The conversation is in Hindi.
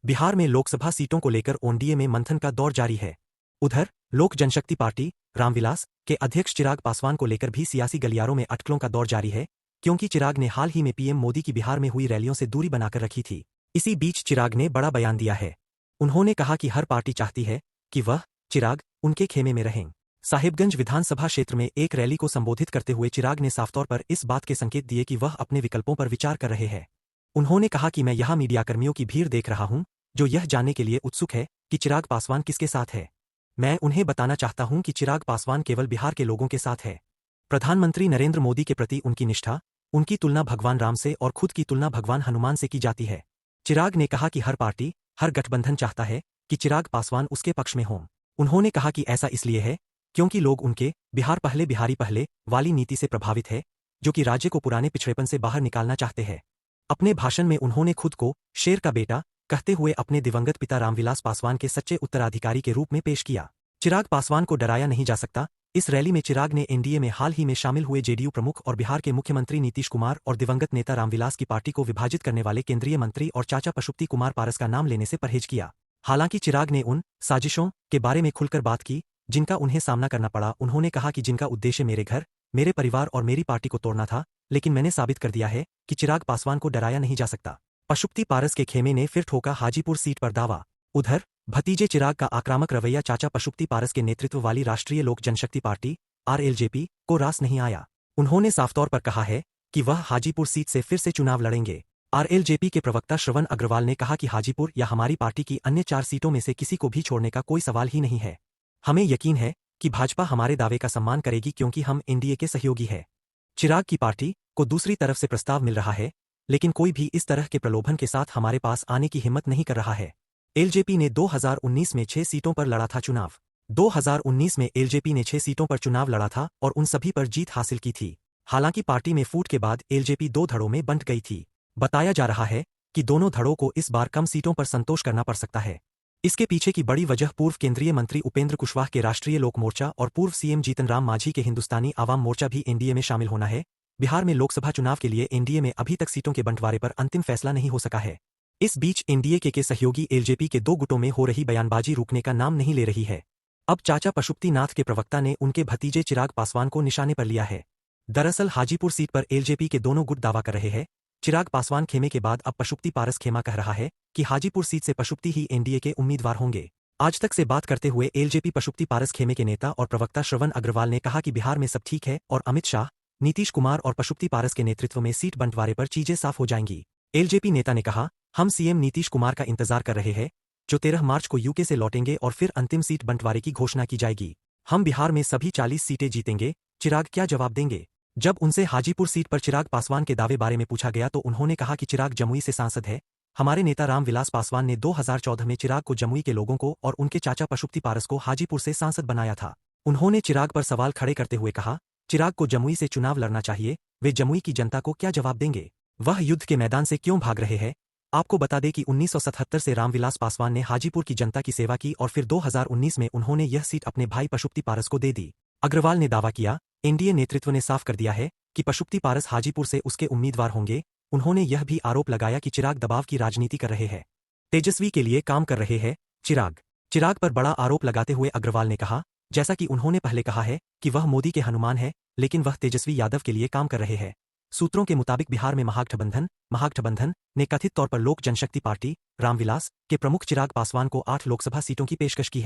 बिहार में लोकसभा सीटों को लेकर एनडीए में मंथन का दौर जारी है। उधर लोक जनशक्ति पार्टी रामविलास के अध्यक्ष चिराग पासवान को लेकर भी सियासी गलियारों में अटकलों का दौर जारी है, क्योंकि चिराग ने हाल ही में पीएम मोदी की बिहार में हुई रैलियों से दूरी बनाकर रखी थी। इसी बीच चिराग ने बड़ा बयान दिया है। उन्होंने कहा कि हर पार्टी चाहती है कि वह चिराग उनके खेमे में रहें। साहिबगंज विधानसभा क्षेत्र में एक रैली को संबोधित करते हुए चिराग ने साफ तौर पर इस बात के संकेत दिए कि वह अपने विकल्पों पर विचार कर रहे हैं। उन्होंने कहा कि मैं यहां मीडियाकर्मियों की भीड़ देख रहा हूं, जो यह जानने के लिए उत्सुक है कि चिराग पासवान किसके साथ है। मैं उन्हें बताना चाहता हूं कि चिराग पासवान केवल बिहार के लोगों के साथ है। प्रधानमंत्री नरेंद्र मोदी के प्रति उनकी निष्ठा, उनकी तुलना भगवान राम से और खुद की तुलना भगवान हनुमान से की जाती है। चिराग ने कहा कि हर पार्टी, हर गठबंधन चाहता है कि चिराग पासवान उसके पक्ष में हों। उन्होंने कहा कि ऐसा इसलिए है क्योंकि लोग उनके बिहार पहले बिहारी पहले वाली नीति से प्रभावित है, जो कि राज्य को पुराने पिछड़ेपन से बाहर निकालना चाहते हैं। अपने भाषण में उन्होंने खुद को शेर का बेटा कहते हुए अपने दिवंगत पिता रामविलास पासवान के सच्चे उत्तराधिकारी के रूप में पेश किया। चिराग पासवान को डराया नहीं जा सकता। इस रैली में चिराग ने एनडीए में हाल ही में शामिल हुए जेडीयू प्रमुख और बिहार के मुख्यमंत्री नीतीश कुमार और दिवंगत नेता रामविलास की पार्टी को विभाजित करने वाले केंद्रीय मंत्री और चाचा पशुपति कुमार पारस का नाम लेने से परहेज किया। हालांकि चिराग ने उन साजिशों के बारे में खुलकर बात की जिनका उन्हें सामना करना पड़ा। उन्होंने कहा कि जिनका उद्देश्य मेरे घर, मेरे परिवार और मेरी पार्टी को तोड़ना था, लेकिन मैंने साबित कर दिया है कि चिराग पासवान को डराया नहीं जा सकता। पशुपति पारस के खेमे ने फिर ठोका हाजीपुर सीट पर दावा। उधर भतीजे चिराग का आक्रामक रवैया चाचा पशुपति पारस के नेतृत्व वाली राष्ट्रीय लोक जनशक्ति पार्टी आरएलजेपी को रास नहीं आया। उन्होंने साफ तौर पर कहा है कि वह हाजीपुर सीट से फिर से चुनाव लड़ेंगे। आरएलजेपी के प्रवक्ता श्रवण अग्रवाल ने कहा कि हाजीपुर या हमारी पार्टी की अन्य 4 सीटों में से किसी को भी छोड़ने का कोई सवाल ही नहीं है। हमें यकीन है कि भाजपा हमारे दावे का सम्मान करेगी, क्योंकि हम एनडीए के सहयोगी हैं। चिराग की पार्टी को दूसरी तरफ से प्रस्ताव मिल रहा है, लेकिन कोई भी इस तरह के प्रलोभन के साथ हमारे पास आने की हिम्मत नहीं कर रहा है। एलजेपी ने 2019 में 6 सीटों पर लड़ा था चुनाव। 2019 में एलजेपी ने 6 सीटों पर चुनाव लड़ा था और उन सभी पर जीत हासिल की थी। हालांकि पार्टी में फूट के बाद एलजेपी 2 धड़ों में बंट गई थी। बताया जा रहा है कि दोनों धड़ों को इस बार कम सीटों पर संतोष करना पड़ सकता है। इसके पीछे की बड़ी वजह पूर्व केंद्रीय मंत्री उपेंद्र कुशवाहा के राष्ट्रीय लोक मोर्चा और पूर्व सीएम जीतन राम मांझी के हिंदुस्तानी आवाम मोर्चा भी एनडीए में शामिल होना है। बिहार में लोकसभा चुनाव के लिए एनडीए में अभी तक सीटों के बंटवारे पर अंतिम फैसला नहीं हो सका है। इस बीच एनडीए के सहयोगी एलजेपी के 2 गुटों में हो रही बयानबाजी रुकने का नाम नहीं ले रही है। अब चाचा पशुपति नाथ के प्रवक्ता ने उनके भतीजे चिराग पासवान को निशाने पर लिया है। दरअसल हाजीपुर सीट पर एलजेपी के दोनों गुट दावा कर रहे हैं। चिराग पासवान खेमे के बाद अब पशुपति पारस खेमा कह रहा है कि हाजीपुर सीट से पशुपति ही एनडीए के उम्मीदवार होंगे। आज तक से बात करते हुए एलजेपी पशुपति पारस खेमे के नेता और प्रवक्ता श्रवण अग्रवाल ने कहा कि बिहार में सब ठीक है और अमित शाह, नीतीश कुमार और पशुपति पारस के नेतृत्व में सीट बंटवारे पर चीजें साफ हो जाएंगी। एलजेपी नेता ने कहा, हम सीएम नीतीश कुमार का इंतजार कर रहे हैं, जो 13 मार्च को यूके से लौटेंगे और फिर अंतिम सीट बंटवारे की घोषणा की जाएगी। हम बिहार में सभी 40 सीटें जीतेंगे। चिराग क्या जवाब देंगे? जब उनसे हाजीपुर सीट पर चिराग पासवान के दावे बारे में पूछा गया तो उन्होंने कहा कि चिराग जमुई से सांसद है। हमारे नेता रामविलास पासवान ने 2014 में चिराग को जमुई के लोगों को और उनके चाचा पशुपति पारस को हाजीपुर से सांसद बनाया था। उन्होंने चिराग पर सवाल खड़े करते हुए कहा, चिराग को जमुई से चुनाव लड़ना चाहिए, वे जमुई की जनता को क्या जवाब देंगे? वह युद्ध के मैदान से क्यों भाग रहे हैं? आपको बता दें कि 1977 से रामविलास पासवान ने हाजीपुर की जनता की सेवा की और फिर 2019 में उन्होंने यह सीट अपने भाई पशुपति पारस को दे दी। अग्रवाल ने दावा किया, एनडीए नेतृत्व ने साफ कर दिया है कि पशुपति पारस हाजीपुर से उसके उम्मीदवार होंगे। उन्होंने यह भी आरोप लगाया कि चिराग दबाव की राजनीति कर रहे हैं, तेजस्वी के लिए काम कर रहे हैं। चिराग पर बड़ा आरोप लगाते हुए अग्रवाल ने कहा, जैसा कि उन्होंने पहले कहा है कि वह मोदी के हनुमान है, लेकिन वह तेजस्वी यादव के लिए काम कर रहे हैं। सूत्रों के मुताबिक बिहार में महागठबंधन ने कथित तौर पर लोक जनशक्ति पार्टी रामविलास के प्रमुख चिराग पासवान को 8 लोकसभा सीटों की पेशकश की है।